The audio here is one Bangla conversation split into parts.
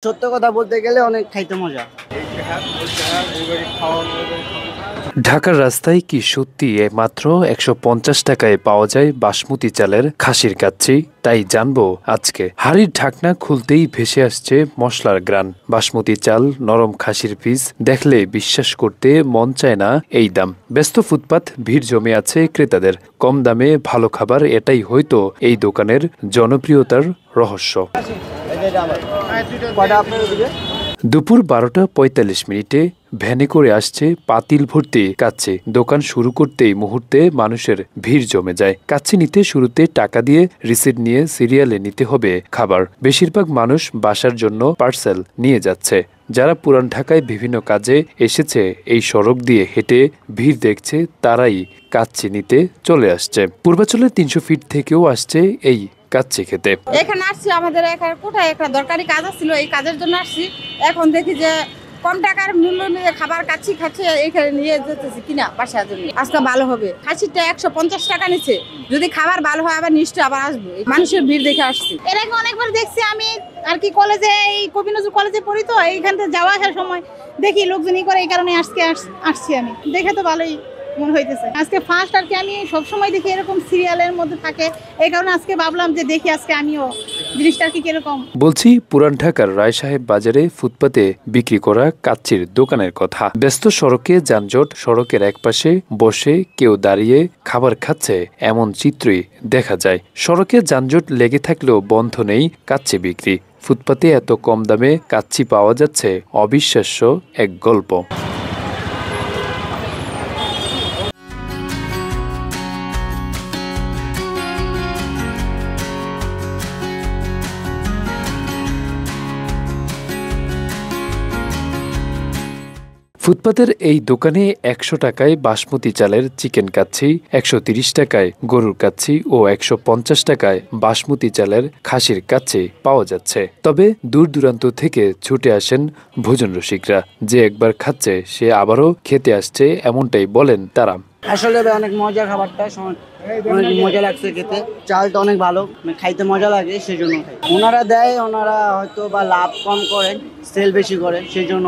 সত্য কথা বলতে গেলে অনেক খাইতে মজা। ঢাকার রাস্তায় কি সত্যি মাত্র ১৫০ টাকায় পাওয়া যায় বাসমতি চালের খাসির কাচ্চি? তাই জানবো আজকে। হাড়ির ঢাকনা খুলতেই ভেসে আসছে মশলার গ্রান। বাসমতি চাল, নরম খাসির পিস দেখলে বিশ্বাস করতে মন চায় না এই দাম। ব্যস্ত ফুটপাত, ভিড় জমে আছে ক্রেতাদের। কম দামে ভালো খাবার, এটাই হয়তো এই দোকানের জনপ্রিয়তার রহস্য। দুপুর ১২টা ৪৫ ভ্যানে করে আসছে পাতিল ভর্তি কাচ্চি। দোকান শুরু করতেই মুহূর্তে মানুষের ভিড় জমে যায়। কাচ্চি নিতে শুরুতে টাকা দিয়ে রিসিট নিয়ে সিরিয়ালে নিতে হবে খাবার। বেশিরভাগ মানুষ বাসার জন্য পার্সেল নিয়ে যাচ্ছে। যারা পুরান ঢাকায় বিভিন্ন কাজে এসেছে, এই সড়ক দিয়ে হেঁটে ভিড় দেখছে, তারাই কাচ্চি নিতে চলে আসছে। পূর্বাচলের ৩০০ ফিট থেকেও আসছে এই কাচ্চি খেতে। এখানে আসছি, আমাদের কোথায় একটা দরকারি কাজ ছিল, এই কাজের জন্য আসছি। এখন দেখি যে কম টাকার মূল্য নিয়ে খাবার কাচ্চি খাচ্ছে, এখানে নিয়ে যেতেছি কিনা বাসার জন্য। আজকে ভালো হবে। খাসিটা ১৫০ টাকা নিচ্ছে। যদি খাবার ভালো হয় আবার নিশ্চয় আবার আসবো। মানুষের ভিড় দেখে আসছি। এর আগে অনেকবার দেখছি আমি আর কি কলেজে, এই কবি নজরুল কলেজে পড়ি, তো এইখান থেকে যাওয়া আসার সময় দেখি লোকজনই করে, এই কারণে আজকে আসছি আমি। দেখে তো ভালোই মনে হইতেছে। আজকে ফার্স্ট আর কি, আমি সবসময় দেখি এরকম সিরিয়ালের মধ্যে থাকে, এই কারণে আজকে ভাবলাম যে দেখি আজকে আমিও জিনিসটা কি কিরকম। বলছি পুরান ঢাকার রায় সাহেব বাজারে ফুটপাতে বিক্রি করা কাচ্চির দোকানের কথা। ব্যস্ত সড়কে যানজট, সড়কের একপাশে বসে কেউ দাঁড়িয়ে খাবার খাচ্ছে, এমন চিত্রই দেখা যায়। সড়কে যানজট লেগে থাকলেও বন্ধ নেই কাচ্চি বিক্রি। ফুটপাতে এত কম দামে কাচ্চি পাওয়া যাচ্ছে, অবিশ্বাস্য এক গল্প। ফুটপাতের এই দোকানে ১০০ টাকায় বাসমতি চালের চিকেন কাচ্চি, ১৩০ টাকায় গরুর কাচ্চি ও ১৫০ টাকায় বাসমতি চালের খাসির কাচ্চি পাওয়া যাচ্ছে। তবে দূর দূরান্ত থেকে ছুটে আসেন ভোজন রসিকরা। যে একবার খাচ্ছে সে আবারও খেতে আসছে, এমনটাই বলেন তারা। আসলে অনেক মজা, খাবারটা অনেক মজা লাগছে খেতে। চালটা অনেক ভালো, খাইতে মজা লাগে, সেই জন্য ওনারা দেয়। ওনারা হয়তো বা লাভ কম করেন, সেল বেশি করে, সেই জন্য।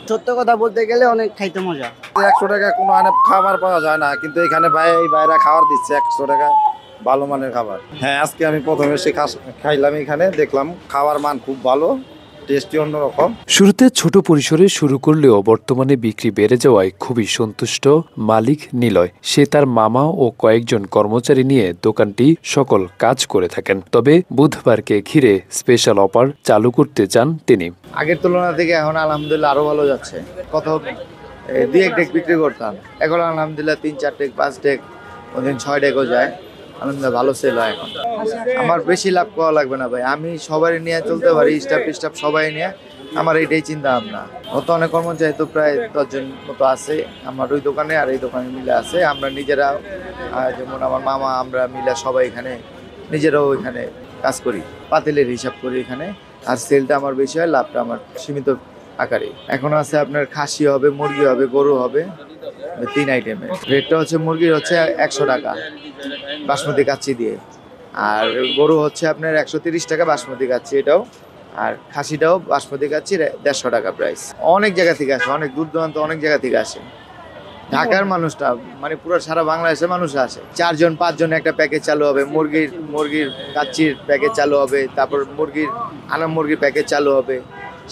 সত্য কথা বলতে গেলে অনেক খাইতে মজা। ১০০ টাকা কোনো খাবার পাওয়া যায় না, কিন্তু এখানে বাইরে খাবার দিচ্ছে ১০০ টাকা, ভালো মানের খাবার। হ্যাঁ, আজকে আমি প্রথমে এসে খাইলাম, এখানে দেখলাম খাবার মান খুব ভালো, টেস্টি অন্যরকম। শুরুতে ছোট পরিসরে শুরু করলেও বর্তমানে বিক্রি বেড়ে যাওয়ায় খুবই সন্তুষ্ট মালিক নিলয়। সে তার মামা ও কয়েকজন কর্মচারী নিয়ে দোকানটি সকল কাজ করে থাকেন। তবে বুধবারকে ঘিরে স্পেশাল অফার চালু করতে চান তিনি। আগের তুলনা থেকে এখন আলহামদুলিল্লাহ আরো ভালো যাচ্ছে। কত ২-১ ডেক বিক্রি করতাম, এখন আলহামদুলিল্লাহ ৩-৪ ডেক ৫ ডেক, ওদিন ৬ ডেকও যায়। আলহামদুলিল্লাহ ভালো সেল হয় এখন। আমার বেশি লাভ করা লাগবে না ভাই, আমি সবাই নিয়ে চলতে পারি, স্টাফ সবাই নিয়ে। আমার এইটাই চিন্তা ভাবনা। অত অনেক কর্মচারী তো প্রায় ১০ জন মতো আছে আমার ওই দোকানে, আর এই দোকানে মিলে আছে। আমরা নিজেরা, যেমন আমার মামা, আমরা মিলে সবাই এখানে নিজেরাও এখানে কাজ করি, পাতিলের হিসাব করি এখানে। আর সেলটা আমার বেশি হয়, লাভটা আমার সীমিত আকারে। এখন আছে আপনার খাসি হবে, মুরগি হবে, গরু হবে, ৩ আইটেমের। রেটটা হচ্ছে মুরগির হচ্ছে ১০০ টাকা বাসমতি কাচ্চি দিয়ে, আর গরু হচ্ছে আপনার ১৩০ টাকা বাসমতি কাচ্চি এটাও, আর খাসিটাও বাসমতি কাচ্চি ১৫০ টাকা প্রাইস। অনেক জায়গা থেকে আসে, অনেক দূর দূরান্ত অনেক জায়গা থেকে আসে। ঢাকার মানুষটা মানে পুরো সারা বাংলাদেশের মানুষ আসে। ৪-৫ জন একটা প্যাকেজ চালু হবে, মুরগির কাচ্চির প্যাকেজ চালু হবে, তারপর আনাম মুরগির প্যাকেজ চালু হবে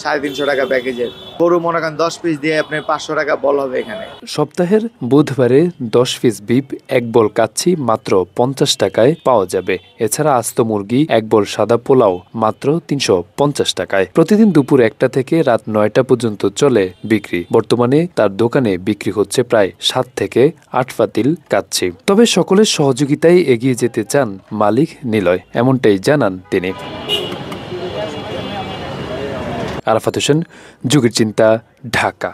৩৫০ টাকা প্যাকেজের। গরু মনে করেন ১০ পিস দিয়ে আপনি ৫০০ টাকা বল হবে এখানে। সপ্তাহের বুধবারে ১০ পিস বিপ, ১ বল কাচ্চি মাত্র ৫০ টাকায় পাওয়া যাবে। এছাড়া আস্ত মুরগি, ১ বল সাদা পোলাও মাত্র ৩৫০ টাকায়। প্রতিদিন দুপুর ১টা থেকে রাত ৯টা পর্যন্ত চলে বিক্রি। বর্তমানে তার দোকানে বিক্রি হচ্ছে প্রায় ৭ থেকে ৮ পাতিল কাচ্চি। তবে সকলের সহযোগিতায় এগিয়ে যেতে চান মালিক নিলয়, এমনটাই জানান তিনি। আরাফাত হোসেন, যুগের চিন্তা, ঢাকা।